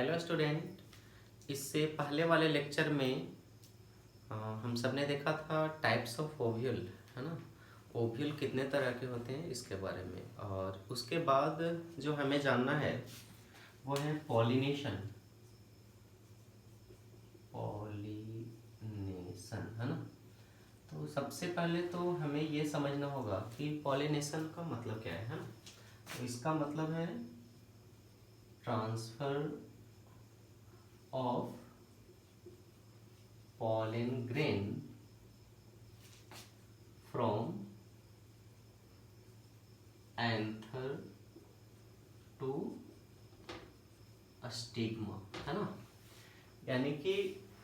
Hello student, इससे पहले वाले लेक्चर में हम सब ने देखा था टाइप्स ऑफ ओव्यूल, है ना। ओव्यूल कितने तरह के होते हैं इसके बारे में, और उसके बाद जो हमें जानना है वो है पॉलिनेशन। पॉलिनेशन, है ना। तो सबसे पहले तो हमें ये समझना होगा कि पॉलिनेशन का मतलब क्या है ना। तो इसका मतलब है transfer of pollen grain from anther to stigma, है ना। यानी कि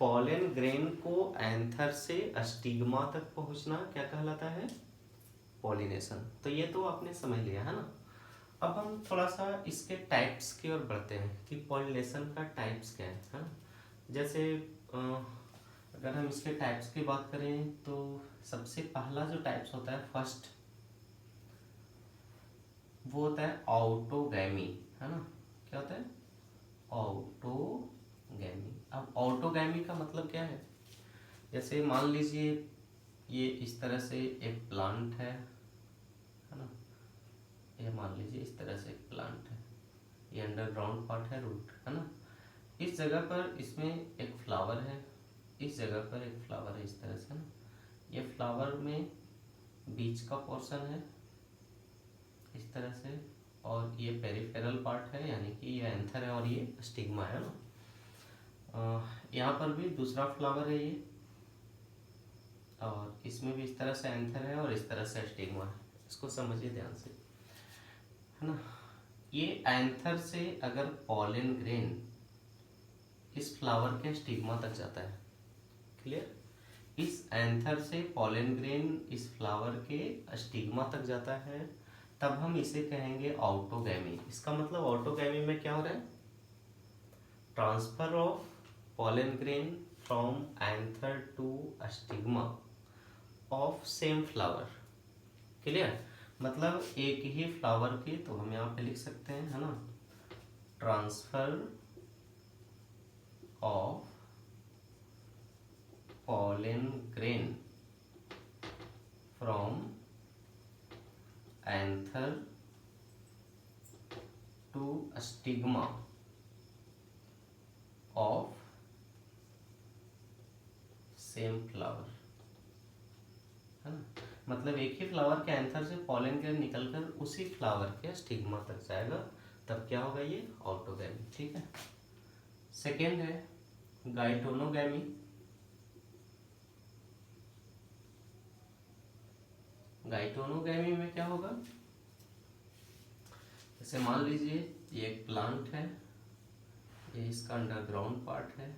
पॉलन ग्रेन को एंथर से स्टिग्मा तक पहुंचना क्या कहलाता है? पॉलिनेशन। तो ये तो आपने समझ लिया, है ना। अब हम थोड़ा सा इसके टाइप्स की ओर बढ़ते हैं कि पॉलिनेशन का टाइप्स क्या है ना। जैसे अगर हम इसके टाइप्स की बात करें तो सबसे पहला जो टाइप्स होता है फर्स्ट, वो होता है ऑटोगैमी, है ना। क्या होता है? ऑटोगैमी। अब ऑटोगैमी का मतलब क्या है? जैसे मान लीजिए ये इस तरह से एक प्लांट है ना। ये मान लीजिए इस तरह से एक प्लांट है, ये अंडरग्राउंड पार्ट है, रूट, है ना। इस जगह पर इसमें एक फ्लावर है, इस जगह पर एक फ्लावर है, इस तरह से ना। ये फ्लावर में बीच का पोर्शन है इस तरह से, और ये पेरिफेरल पार्ट है, यानी कि ये एंथर है और ये स्टिग्मा है ना। यहाँ पर भी दूसरा फ्लावर है ये, और इसमें भी इस तरह से एंथर है और इस तरह से स्टिग्मा है। इसको समझिए ध्यान से, है ना। ये एंथर से अगर पॉलन ग्रेन इस फ्लावर के स्टिग्मा तक जाता है, क्लियर। इस एंथर से पॉलन ग्रेन इस फ्लावर के स्टिग्मा तक जाता है, तब हम इसे कहेंगे ऑटोगैमी। इसका मतलब ऑटोगैमी में क्या हो रहा है? Transfer of pollen grain from anther to stigma of same flower, clear. मतलब एक ही फ्लावर के, तो हम यहाँ पे लिख सकते हैं, है ना, transfer of pollen grain from anther to stigma of same flower, है ना। मतलब एक ही फ्लावर के एंथर से पॉलन ग्रेन निकलकर उसी फ्लावर के स्टिग्मा तक जाएगा, तब क्या होगा? ये ऑटोगैमी, ठीक है। सेकेंड है गाइटोनोगैमी। गाइटोनोगैमी में क्या होगा? जैसे मान लीजिए ये एक प्लांट है, ये इसका अंडरग्राउंड पार्ट है,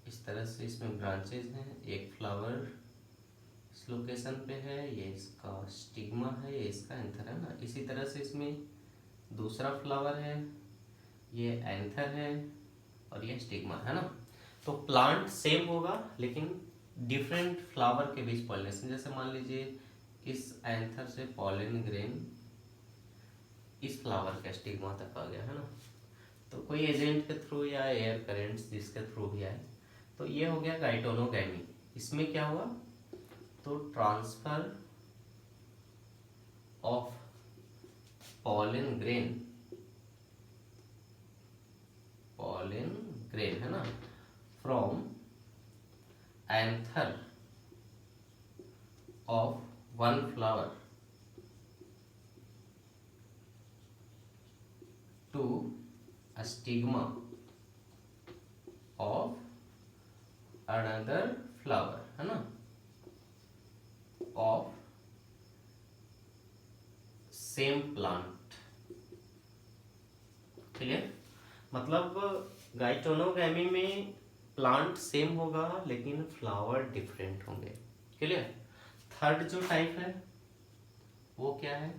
इस तरह से इसमें ब्रांचेज हैं, एक फ्लावर इस लोकेशन पे है, ये इसका स्टिग्मा है, ये इसका एंथर है ना। इसी तरह से इसमें दूसरा फ्लावर है, ये एंथर है और ये स्टिग्मा है ना। तो प्लांट सेम होगा लेकिन डिफरेंट फ्लावर के बीच पॉलिनेशन। जैसे मान लीजिए इस एंथर से पॉलन ग्रेन इस फ्लावर के स्टिग्मा तक आ गया, है ना। तो कोई एजेंट के थ्रू या एयर करेंट्स जिसके थ्रू भी आए, तो ये हो गया गाइटोनोगैमी। इसमें क्या हुआ? तो transfer of pollen grain, pollen grain, है ना, from anther of one flower to stigma of another flower, है ना, ऑफ सेम प्लांट, क्लियर। मतलब गाइटोनोगैमी में प्लांट सेम होगा लेकिन फ्लावर डिफरेंट होंगे, क्लियर। थर्ड जो टाइप है वो क्या है?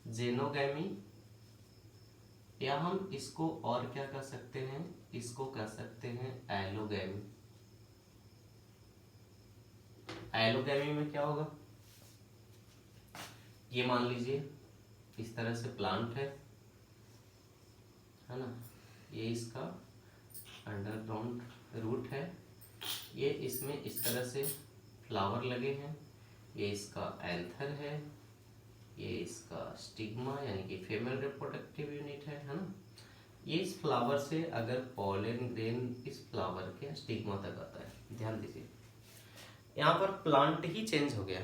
जेनोगैमी, या हम इसको और क्या कर सकते हैं? इसको कर सकते हैं एलोगैमी। एलोगैमी में क्या होगा? ये मान लीजिए इस तरह से प्लांट है ना। ये इसका अंडरग्राउंड रूट है। ये इसमें इस तरह से फ्लावर लगे हैं। ये इसका एंथर है। ये इसका स्टिग्मा यानी कि फीमेल रिप्रोडक्टिव यूनिट है ना। ये इस फ्लावर से अगर पॉलन ग्रेन इस फ्लावर के स्टिग्मा तक आता है, ध्यान दीजिए यहाँ पर प्लांट ही चेंज हो गया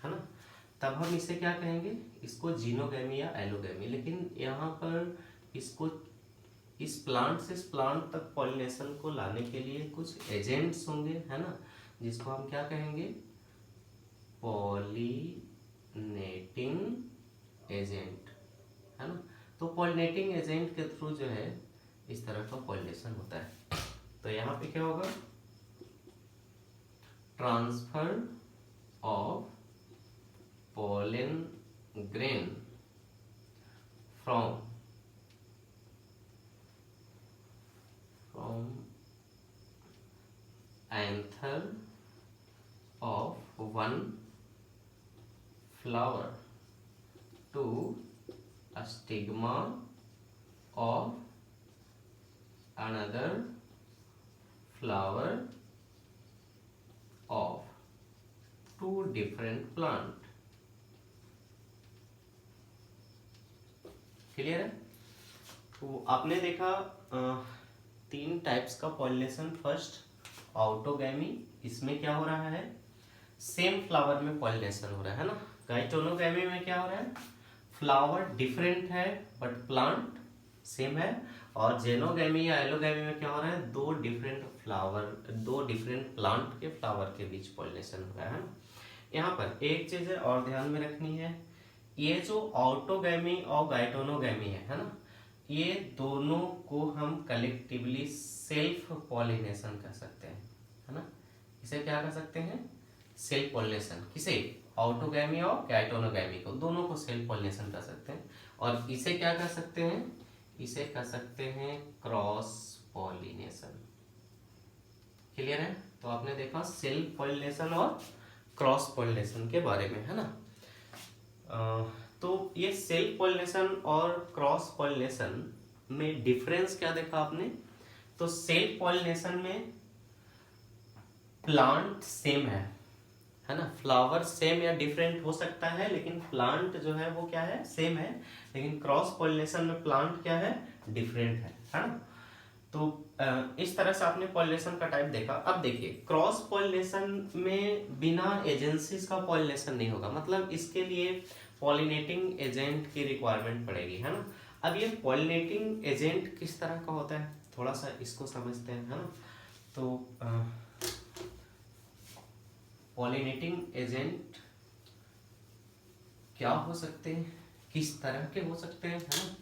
है ना, तब हम इसे क्या कहेंगे, इसको जीनोगैमी या एलोगैमी। लेकिन यहाँ पर इसको इस प्लांट से इस प्लांट तक पॉलिनेशन को लाने के लिए कुछ एजेंट्स होंगे है ना, जिसको हम क्या कहेंगे, पॉलिनेटिंग एजेंट है ना। तो पॉलिनेटिंग एजेंट के थ्रू जो है इस तरह का पॉलिनेशन होता है। तो यहाँ पे क्या होगा, transfer of pollen grain from anther of one flower to a stigma of another flower of two different plant। Clear है। तो आपने देखा तीन टाइप्स का पॉलिनेशन। फर्स्ट ऑटोगैमी, इसमें क्या हो रहा है, सेम फ्लावर में पॉलिनेशन हो रहा है ना। गाइटोनोगैमी में क्या हो रहा है, फ्लावर डिफरेंट है बट प्लांट सेम है। और जेनोगैमी या एलोगैमी में क्या हो रहा है, दो डिफरेंट प्लांट के फ्लावर के बीच पॉलिनेशन हो रहा है ना। यहाँ पर एक चीज और ध्यान में रखनी है, ये जो ऑटोगैमी और गाइटोनोगैमी है ना, ये दोनों को हम कलेक्टिवली सेल्फ पॉलिनेशन कर सकते हैं है ना। इसे क्या कर सकते हैं, सेल्फ पॉलिनेशन। किसे, ऑटोगैमी और गाइटोनोगैमी को, दोनों को सेल्फ पॉलिनेशन कर सकते हैं। और इसे क्या कर सकते हैं, इसे कर सकते हैं क्रॉस पॉलिनेशन। क्लियर है। तो आपने देखा सेल्फ पॉलिनेशन और क्रॉस पॉलिनेशन के बारे में है ना। तो ये सेल्फ पॉलिनेशन और क्रॉस पॉलिनेशन में डिफरेंस क्या देखा आपने, तो सेल्फ पॉलिनेशन में प्लांट सेम है ना, फ्लावर सेम या डिफरेंट हो सकता है लेकिन प्लांट जो है वो क्या है, सेम है। लेकिन क्रॉस पॉलिनेशन में प्लांट क्या है, डिफरेंट है ना। तो इस तरह से आपने पॉलिनेशन का टाइप देखा। अब देखिए क्रॉस पॉलिनेशन में बिना एजेंसीज का पॉलिनेशन नहीं होगा, मतलब इसके लिए पॉलिनेटिंग एजेंट की रिक्वायरमेंट पड़ेगी है ना। अब ये पॉलिनेटिंग एजेंट किस तरह का होता है, थोड़ा सा इसको समझते हैं है ना। तो पॉलिनेटिंग एजेंट क्या हो सकते हैं, किस तरह के हो सकते हैं है ना।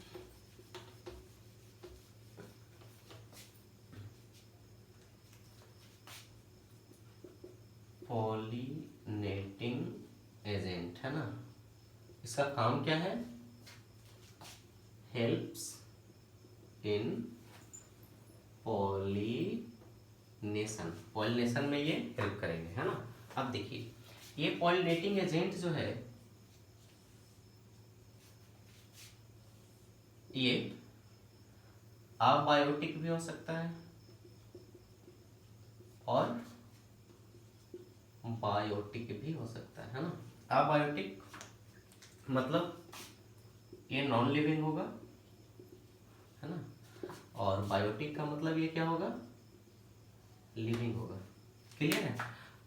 पॉलिनेटिंग एजेंट है ना, इसका काम क्या है, हेल्प्स इन पॉलिनेशन। पॉलिनेशन में ये हेल्प करेंगे है ना। अब देखिए ये पॉलिनेटिंग एजेंट जो है ये अबायोटिक भी हो सकता है और बायोटिक भी हो सकता है ना। अबायोटिक मतलब ये नॉन लिविंग होगा है ना, और बायोटिक का मतलब ये क्या होगा, लिविंग होगा। क्लियर है।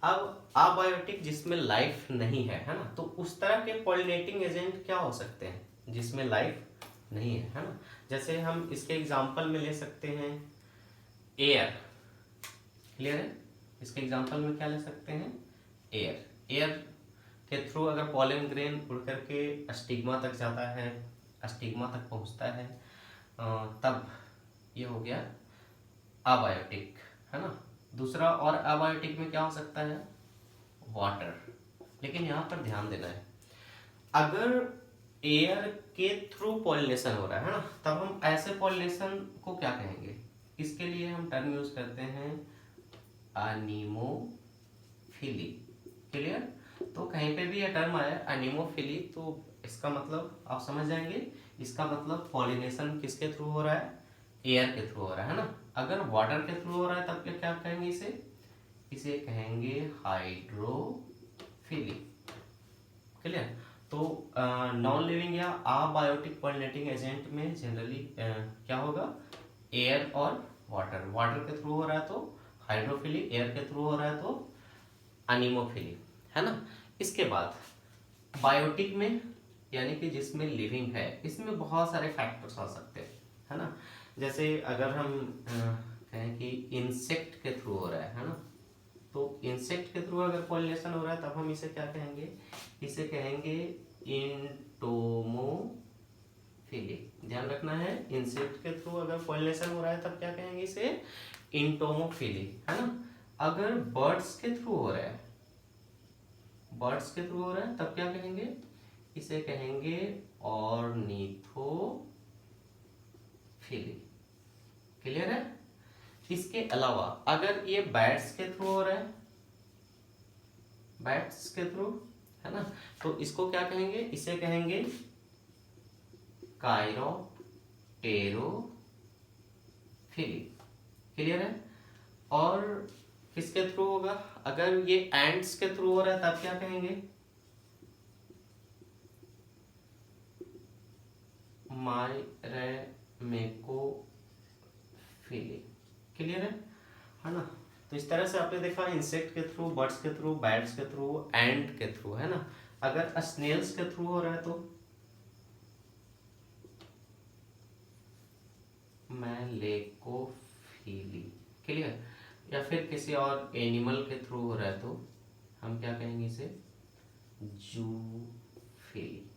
अब अबायोटिक जिसमें लाइफ नहीं है ना, तो उस तरह के पॉलिनेटिंग एजेंट क्या हो सकते हैं जिसमें लाइफ नहीं है ना। जैसे हम इसके एग्जांपल में ले सकते हैं एयर। क्लियर है। इसके एग्जांपल में क्या ले सकते हैं, एयर। एयर के थ्रू अगर पॉलन ग्रेन उड़ करके स्टिग्मा तक जाता है, स्टिग्मा तक पहुंचता है, तब ये हो गया अबायोटिक है ना। दूसरा और अबायोटिक में क्या हो सकता है, वाटर। लेकिन यहाँ पर ध्यान देना है, अगर एयर के थ्रू पॉलिनेशन हो रहा है ना, तब हम ऐसे पॉलिनेशन को क्या कहेंगे, इसके लिए हम टर्म यूज करते हैं अनीमोफिली। क्लियर। तो कहीं पे भी ये टर्म आया अनीमोफिली, तो इसका मतलब आप समझ जाएंगे, इसका मतलब पॉलिनेशन किसके थ्रू हो रहा है, एयर के थ्रू हो रहा है ना। अगर वाटर के थ्रू हो रहा है तब क्या कहेंगे इसे कहेंगे हाइड्रोफिली। क्लियर। तो नॉन लिविंग या अबायोटिक पॉलिनेटिंग एजेंट में जनरली क्या होगा, एयर और वाटर के थ्रू हो रहा है तो हाइड्रोफिली, एयर के थ्रू हो रहा है तो एनीमोफिली, है ना। इसके बाद बायोटिक में, यानी कि जिसमें लिविंग है, इसमें बहुत सारे फैक्टर्स आ सकते हैं, है ना। जैसे अगर हम कहें कि इंसेक्ट के थ्रू हो रहा है ना, तो इंसेक्ट के थ्रू अगर पॉलिनेशन हो रहा है तब हम इसे क्या कहेंगे, इसे कहेंगे इंटोमोफिली। ध्यान रखना है, इंसेक्ट के थ्रू अगर पॉलिनेशन हो रहा है तब क्या कहेंगे इसे, इंटोमोफिली, है ना। अगर बर्ड्स के थ्रू हो रहा है, तब क्या कहेंगे, इसे कहेंगे ऑर्निथोफिली। क्लियर है। इसके अलावा अगर ये बैट्स के थ्रू हो रहा है, है ना, तो इसको क्या कहेंगे, इसे कहेंगे कायरोटेरोफिली। क्लियर है। और किसके थ्रू होगा, अगर ये एंट्स के थ्रू हो रहा है तब क्या कहेंगे, मायरेमेकोफिली। क्लियर है ना। तो इस तरह से आपने देखा इंसेक्ट के थ्रू, बर्ड्स के थ्रू, बैट्स के थ्रू, एंट के थ्रू, है ना। अगर स्नेल्स के थ्रू हो रहा है तो मैलेकोफिली। क्लियर। या फिर किसी और एनिमल के थ्रू हो रहा है तो हम क्या कहेंगे इसे, जूफिली।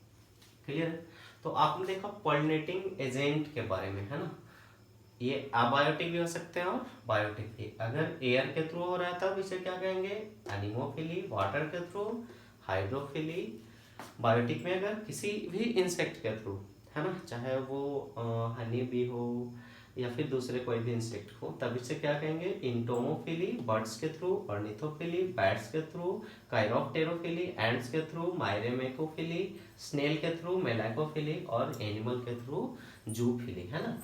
क्लियर है। तो आपने देखा पॉलिनेटिंग एजेंट के बारे में, है ना। ये अबायोटिक भी हो सकते हैं और बायोटिक भी। अगर एयर के थ्रू हो रहा है तब इसे क्या कहेंगे, एनीमोफिली। वाटर के थ्रू हाइड्रोफिली। बायोटिक में अगर किसी भी इंसेक्ट के थ्रू, है ना, चाहे वो हनी बी हो या फिर दूसरे कोई भी इंसेक्ट हो, तब इसे क्या कहेंगे, इंटोमोफिली। बर्ड्स के थ्रू ऑर्निथोफिली, बैट्स के थ्रू काइरोप्टेरोफिली, एंड्स के थ्रू मायरेमेकोफिली, स्नेल के थ्रू मेलाकोफिली और एनिमल के थ्रू जूफिली, है ना।